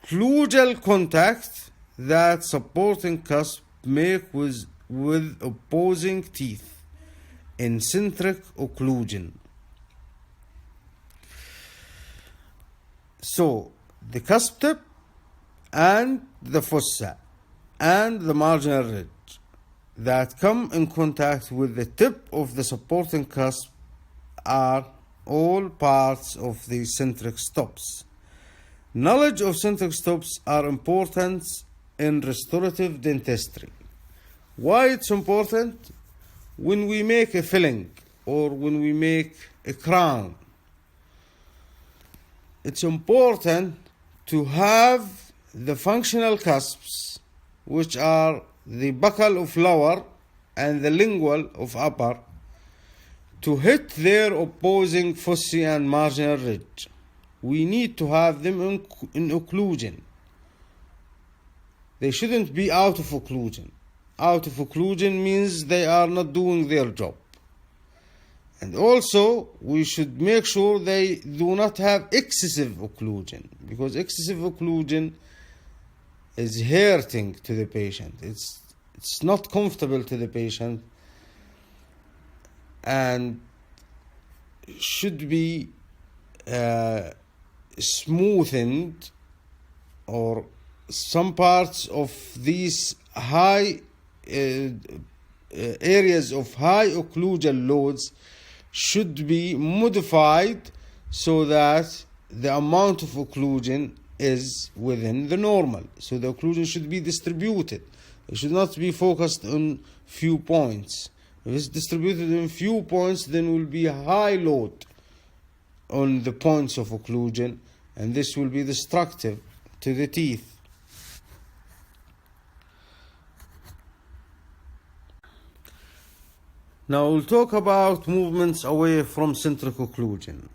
occlusal contact that supporting cusp make with opposing teeth in centric occlusion. So the cusp tip and the fossa and the marginal ridge that come in contact with the tip of the supporting cusp are all parts of the centric stops. Knowledge of centric stops are important in restorative dentistry. Why it's important? When we make a filling or when we make a crown, it's important to have the functional cusps, which are the buccal of lower and the lingual of upper, to hit their opposing fossae and marginal ridge. We need to have them in occlusion. They shouldn't be out of occlusion. Out of occlusion means they are not doing their job. And also, we should make sure they do not have excessive occlusion, because excessive occlusion is hurting to the patient. It's not comfortable to the patient and should be smoothened, or some parts of these high areas of high occlusal loads should be modified so that the amount of occlusion is within the normal. So the occlusion should be distributed. It should not be focused on few points. If it's distributed in few points, then will be a high load on the points of occlusion, and this will be destructive to the teeth. Now we'll talk about movements away from centric occlusion.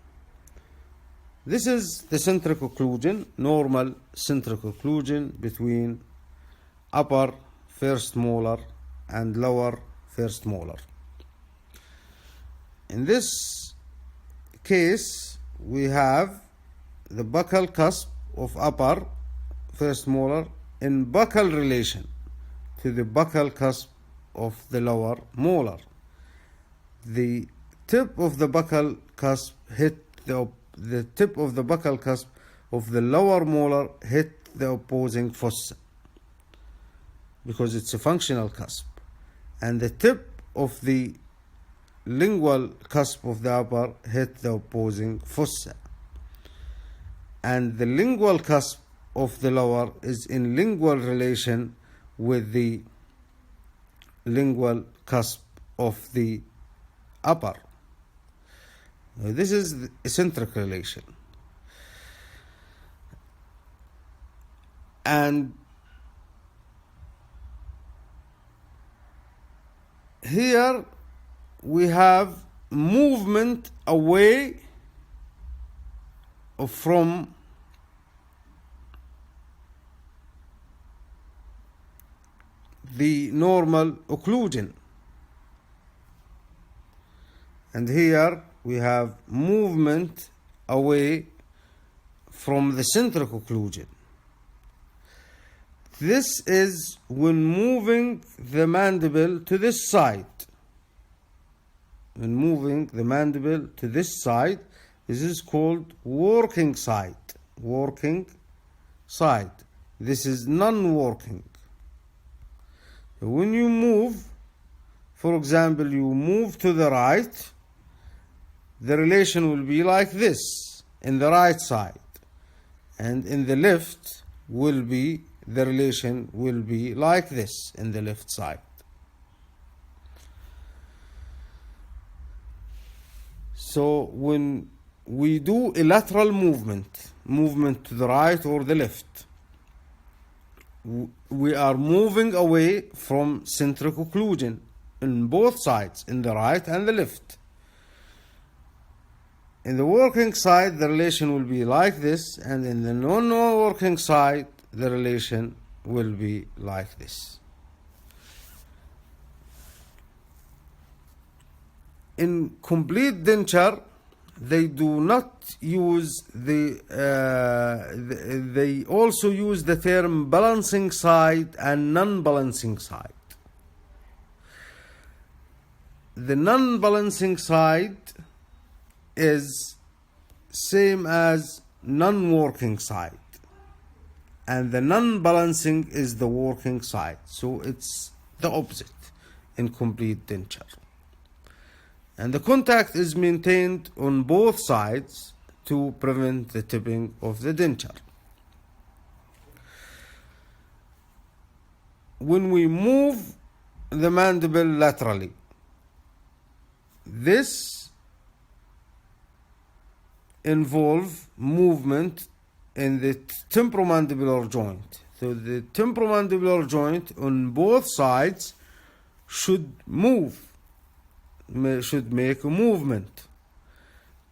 This is the centric occlusion, normal centric occlusion between upper first molar and lower first molar. In this case, we have the buccal cusp of upper first molar in buccal relation to the buccal cusp of the lower molar. The tip of the buccal cusp hit the tip of the buccal cusp of the lower molar hit the opposing fossa, because it's a functional cusp, and the tip of the lingual cusp of the upper hit the opposing fossa, and the lingual cusp of the lower is in lingual relation with the lingual cusp of the upper. This is the eccentric relation. And here we have movement away from the normal occlusion. And here we have movement away from the centric occlusion. This is when moving the mandible to this side. When moving the mandible to this side, this is called working side. Working side. This is non-working. When you move, for example, you move to the right, the relation will be like this in the right side, and in the left the relation will be like this in the left side. So when we do a lateral movement to the right or the left, we are moving away from centric occlusion in both sides, in the right and the left. In the working side, the relation will be like this, and in the non-working side, the relation will be like this. In complete denture, they do not use they also use the term balancing side and non-balancing side. The non-balancing side is same as non-working side, and the non-balancing is the working side, so it's the opposite in complete denture. And the contact is maintained on both sides to prevent the tipping of the denture. When we move the mandible laterally, this involves movement in the temporomandibular joint. So the temporomandibular joint on both sides should make a movement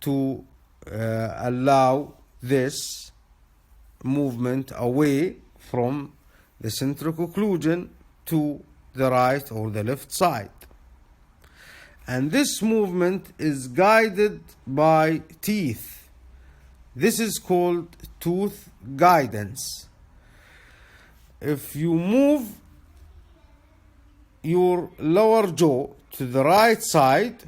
to allow this movement away from the centric occlusion to the right or the left side. And this movement is guided by teeth. This is called tooth guidance. If you move your lower jaw to the right side,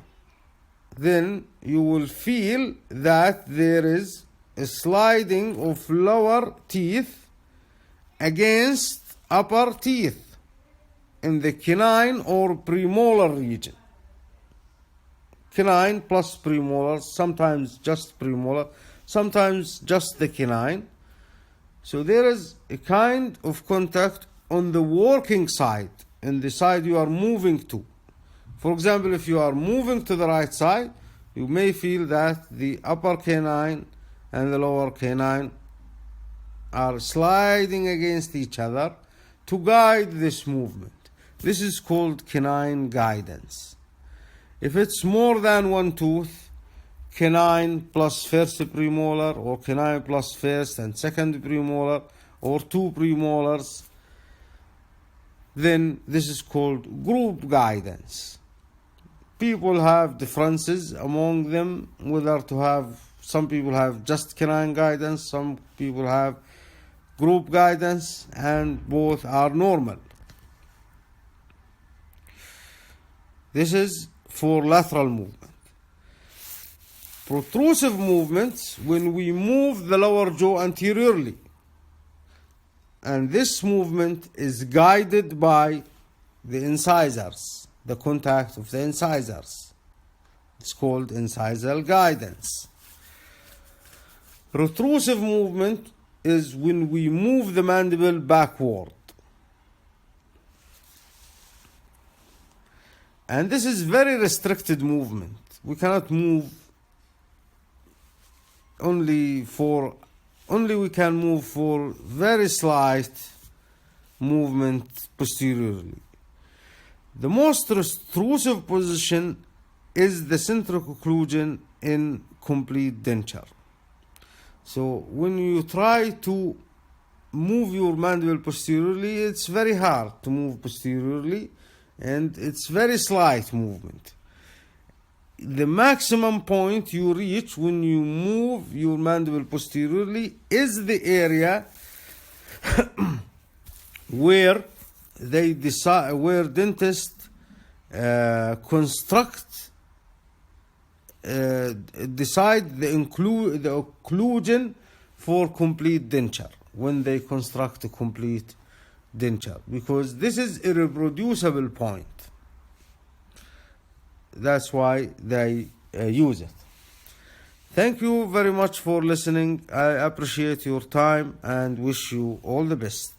then you will feel that there is a sliding of lower teeth against upper teeth in the canine or premolar region. Canine plus premolar, sometimes just premolar, sometimes just the canine. So there is a kind of contact on the working side, in the side you are moving to. For example, if you are moving to the right side, you may feel that the upper canine and the lower canine are sliding against each other to guide this movement. This is called canine guidance. If it's more than one tooth, canine plus first premolar, or canine plus first and second premolar, or two premolars, then this is called group guidance. People have differences among them, whether to have, some people have just canine guidance, some people have group guidance, and both are normal. This is for lateral movement. Protrusive movements, when we move the lower jaw anteriorly, and this movement is guided by the incisors, the contact of the incisors. It's called incisal guidance. Protrusive movement is when we move the mandible backward. And this is very restricted movement. We cannot move only we can move for very slight movement posteriorly. The most protrusive position is the centric occlusion in complete denture. So when you try to move your mandible posteriorly, it's very hard to move posteriorly, and it's very slight movement. The maximum point you reach when you move your mandible posteriorly is the area where they decide, where dentists decide the occlusion for complete denture, when they construct a complete denture, because this is a reproducible point. That's why they use it. Thank you very much for listening. I appreciate your time and wish you all the best.